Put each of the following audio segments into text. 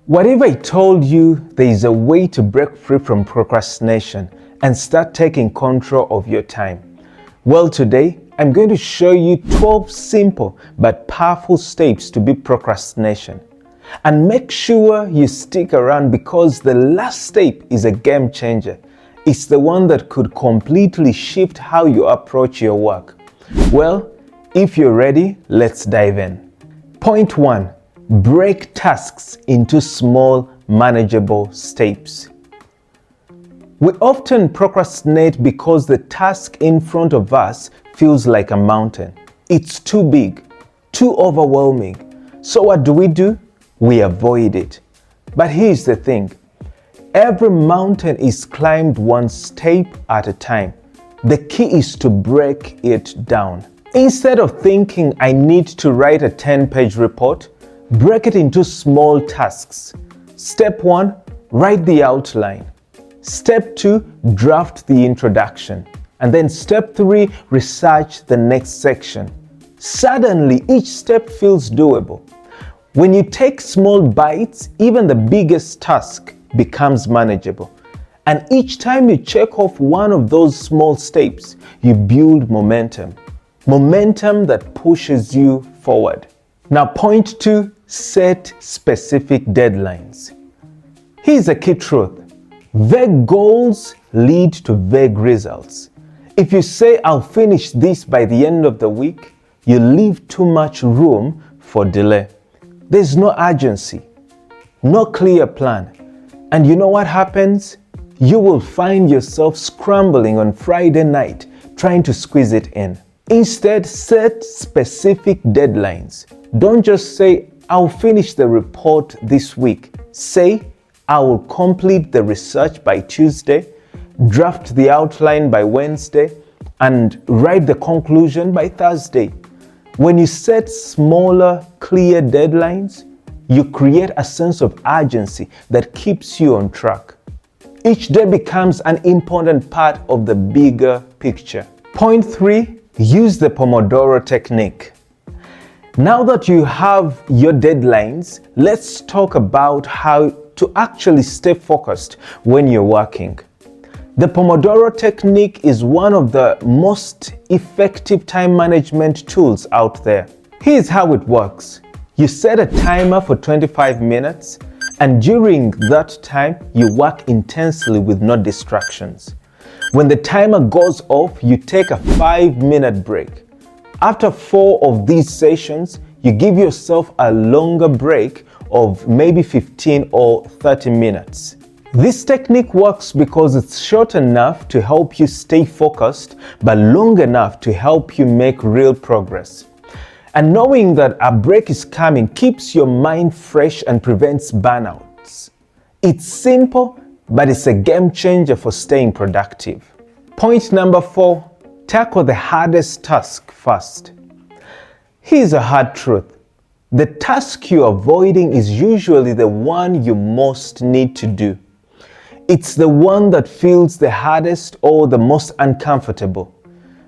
What if I told you there is a way to break free from procrastination and start taking control of your time? Well, today I'm going to show you 12 simple but powerful steps to beat procrastination. And make sure you stick around because the last step is a game changer. It's the one that could completely shift how you approach your work. Well, if you're ready, let's dive in. Point 1. Break tasks into small, manageable steps. We often procrastinate because the task in front of us feels like a mountain. It's too big, too overwhelming. So what do? We avoid it. But here's the thing. Every mountain is climbed one step at a time. The key is to break it down. Instead of thinking I need to write a 10-page report, break it into small tasks. Step 1, write the outline. Step 2, draft the introduction. And then step 3, research the next section. Suddenly, each step feels doable. When you take small bites, even the biggest task becomes manageable. And each time you check off one of those small steps, you build momentum. Momentum that pushes you forward. Now, point 2, set specific deadlines. Here's a key truth. Vague goals lead to vague results. If you say, I'll finish this by the end of the week, you leave too much room for delay. There's no urgency, no clear plan. And you know what happens? You will find yourself scrambling on Friday night trying to squeeze it in. Instead, set specific deadlines. Don't just say, I'll finish the report this week. Say, I will complete the research by Tuesday, draft the outline by Wednesday, and write the conclusion by Thursday. When you set smaller, clear deadlines, you create a sense of urgency that keeps you on track. Each day becomes an important part of the bigger picture. Point 3, use the Pomodoro Technique. Now that you have your deadlines, let's talk about how to actually stay focused when you're working. The Pomodoro Technique is one of the most effective time management tools out there. Here's how it works. You set a timer for 25 minutes, and during that time, you work intensely with no distractions. When the timer goes off, you take a 5-minute break. After 4 of these sessions, you give yourself a longer break of maybe 15 or 30 minutes. This technique works because it's short enough to help you stay focused, but long enough to help you make real progress. And knowing that a break is coming keeps your mind fresh and prevents burnouts. It's simple, but it's a game changer for staying productive. Point number 4, tackle the hardest task first. Here's a hard truth. The task you're avoiding is usually the one you most need to do. It's the one that feels the hardest or the most uncomfortable.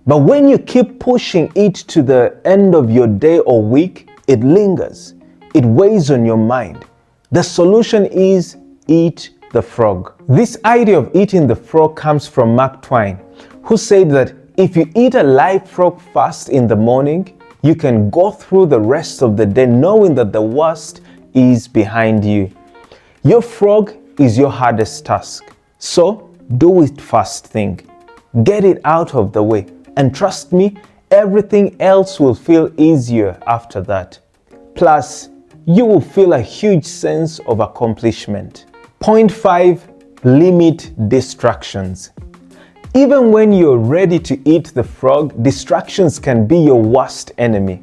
But when you keep pushing it to the end of your day or week, it lingers. It weighs on your mind. The solution is eat the frog. This idea of eating the frog comes from Mark Twain, who said that if you eat a live frog first in the morning, you can go through the rest of the day knowing that the worst is behind you. Your frog is your hardest task. So do it first thing. Get it out of the way. And trust me, everything else will feel easier after that. Plus, you will feel a huge sense of accomplishment. Point 5, limit distractions. Even when you're ready to eat the frog, distractions can be your worst enemy.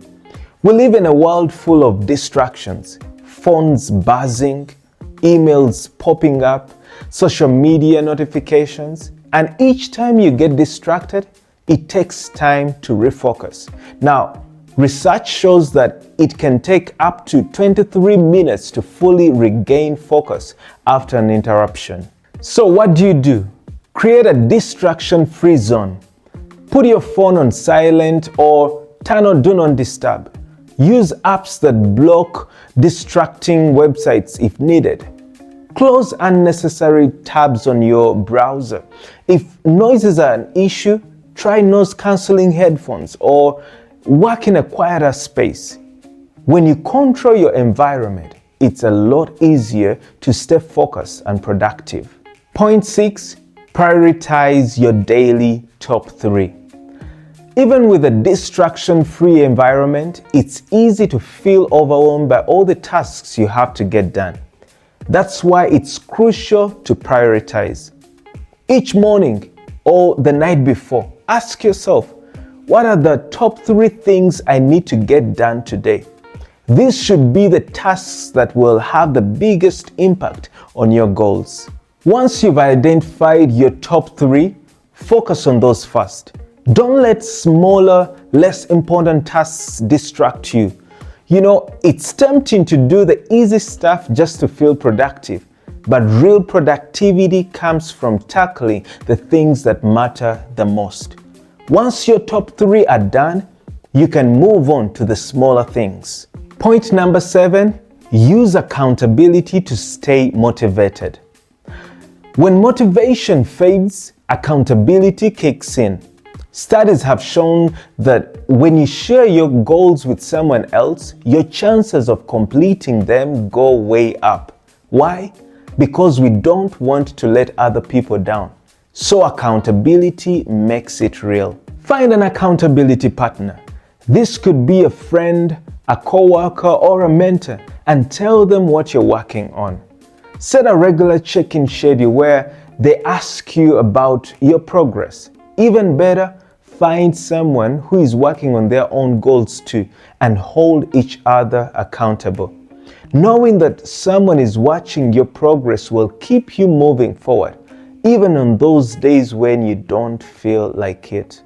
We live in a world full of distractions. Phones buzzing, emails popping up, social media notifications. And each time you get distracted, it takes time to refocus. Now, research shows that it can take up to 23 minutes to fully regain focus after an interruption. So what do? Create a distraction-free zone. Put your phone on silent or turn on Do Not Disturb. Use apps that block distracting websites if needed. Close unnecessary tabs on your browser. If noises are an issue, try noise-canceling headphones or work in a quieter space. When you control your environment, it's a lot easier to stay focused and productive. Point 6, prioritize your daily top 3. Even with a distraction-free environment, it's easy to feel overwhelmed by all the tasks you have to get done. That's why it's crucial to prioritize. Each morning or the night before, ask yourself, what are the top 3 things I need to get done today? These should be the tasks that will have the biggest impact on your goals. Once you've identified your top 3, focus on those first. Don't let smaller, less important tasks distract you. It's tempting to do the easy stuff just to feel productive, but real productivity comes from tackling the things that matter the most. Once your top 3 are done, you can move on to the smaller things. Point number 7, use accountability to stay motivated. When motivation fades, accountability kicks in. Studies have shown that when you share your goals with someone else, your chances of completing them go way up. Why? Because we don't want to let other people down. So accountability makes it real. Find an accountability partner. This could be a friend, a coworker, or a mentor, and tell them what you're working on. Set a regular check-in schedule where they ask you about your progress. Even better, find someone who is working on their own goals too and hold each other accountable. Knowing that someone is watching your progress will keep you moving forward, even on those days when you don't feel like it.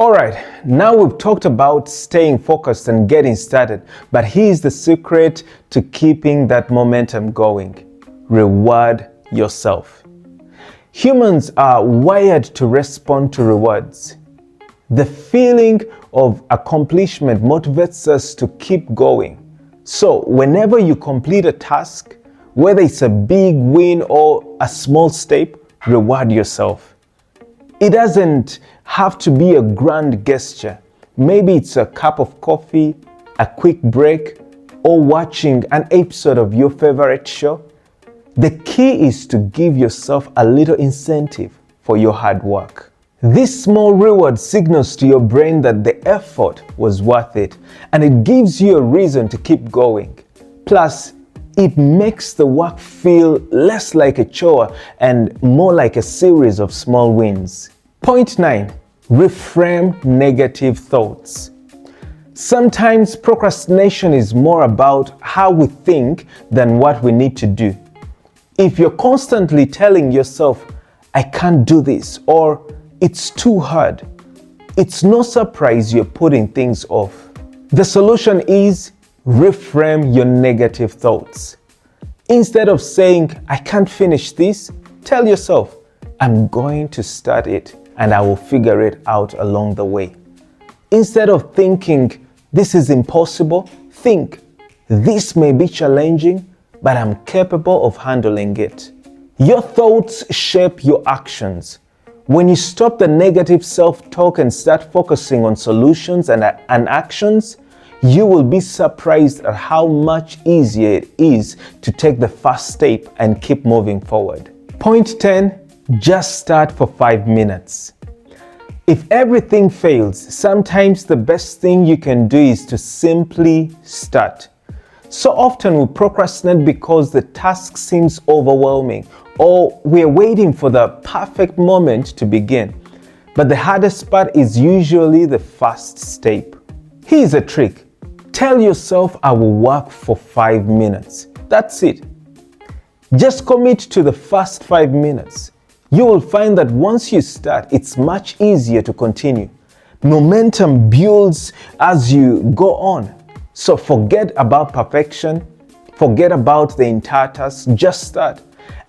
Alright, now we've talked about staying focused and getting started, but here's the secret to keeping that momentum going. Reward yourself. Humans are wired to respond to rewards. The feeling of accomplishment motivates us to keep going. So whenever you complete a task, whether it's a big win or a small step, reward yourself. It doesn't have to be a grand gesture. Maybe it's a cup of coffee, a quick break, or watching an episode of your favorite show. The key is to give yourself a little incentive for your hard work. This small reward signals to your brain that the effort was worth it, and it gives you a reason to keep going. Plus, it makes the work feel less like a chore and more like a series of small wins. Point 9. Reframe negative thoughts. Sometimes procrastination is more about how we think than what we need to do. If you're constantly telling yourself, I can't do this, or it's too hard, it's no surprise you're putting things off. The solution is reframe your negative thoughts. Instead of saying, I can't finish this, tell yourself, I'm going to start it and I will figure it out along the way. Instead of thinking, this is impossible, think, this may be challenging, but I'm capable of handling it. Your thoughts shape your actions. When you stop the negative self-talk and start focusing on solutions and actions, you will be surprised at how much easier it is to take the first step and keep moving forward. Point 10, just start for 5 minutes. If everything fails, sometimes the best thing you can do is to simply start. So often we procrastinate because the task seems overwhelming, or we're waiting for the perfect moment to begin. But the hardest part is usually the first step. Here's a trick. Tell yourself, I will work for 5 minutes. That's it. Just commit to the first 5 minutes. You will find that once you start, it's much easier to continue. Momentum builds as you go on. So forget about perfection, forget about the entire task, just start.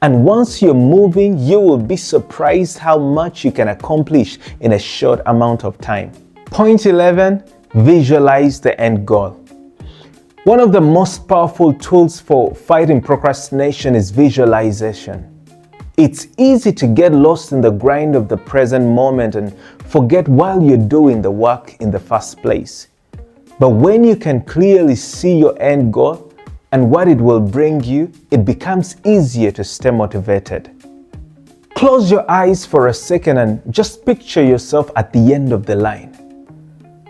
And once you're moving, you will be surprised how much you can accomplish in a short amount of time. Point 11, visualize the end goal. One of the most powerful tools for fighting procrastination is visualization. It's easy to get lost in the grind of the present moment and forget while you're doing the work in the first place. But when you can clearly see your end goal and what it will bring you, it becomes easier to stay motivated. Close your eyes for a second and just picture yourself at the end of the line.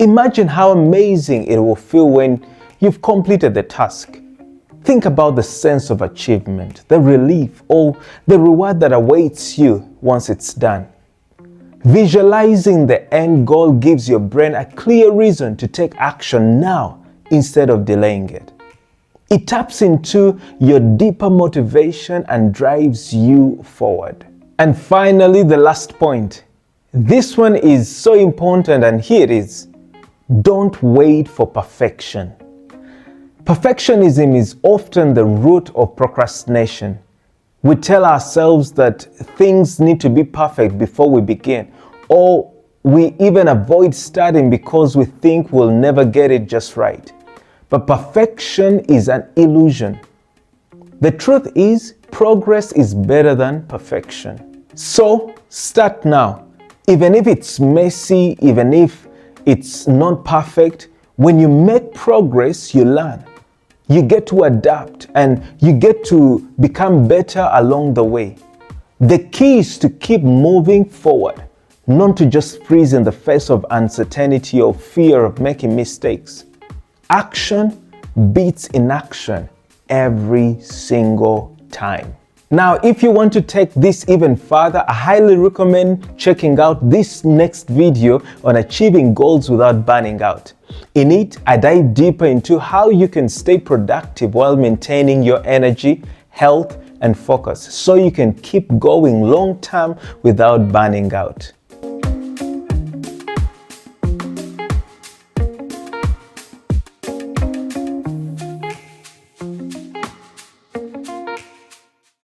Imagine how amazing it will feel when you've completed the task. Think about the sense of achievement, the relief, or the reward that awaits you once it's done. Visualizing the end goal gives your brain a clear reason to take action now instead of delaying it. It taps into your deeper motivation and drives you forward. And finally, the last point. This one is so important, and here it is. Don't wait for perfection. Perfectionism is often the root of procrastination. We tell ourselves that things need to be perfect before we begin, or we even avoid starting because we think we'll never get it just right. But perfection is an illusion. The truth is, progress is better than perfection. So start now. Even if it's messy, even if it's not perfect, when you make progress, you learn. You get to adapt and you get to become better along the way. The key is to keep moving forward, not to just freeze in the face of uncertainty or fear of making mistakes. Action beats inaction every single time. Now, if you want to take this even further, I highly recommend checking out this next video on achieving goals without burning out. In it, I dive deeper into how you can stay productive while maintaining your energy, health, and focus so you can keep going long term without burning out.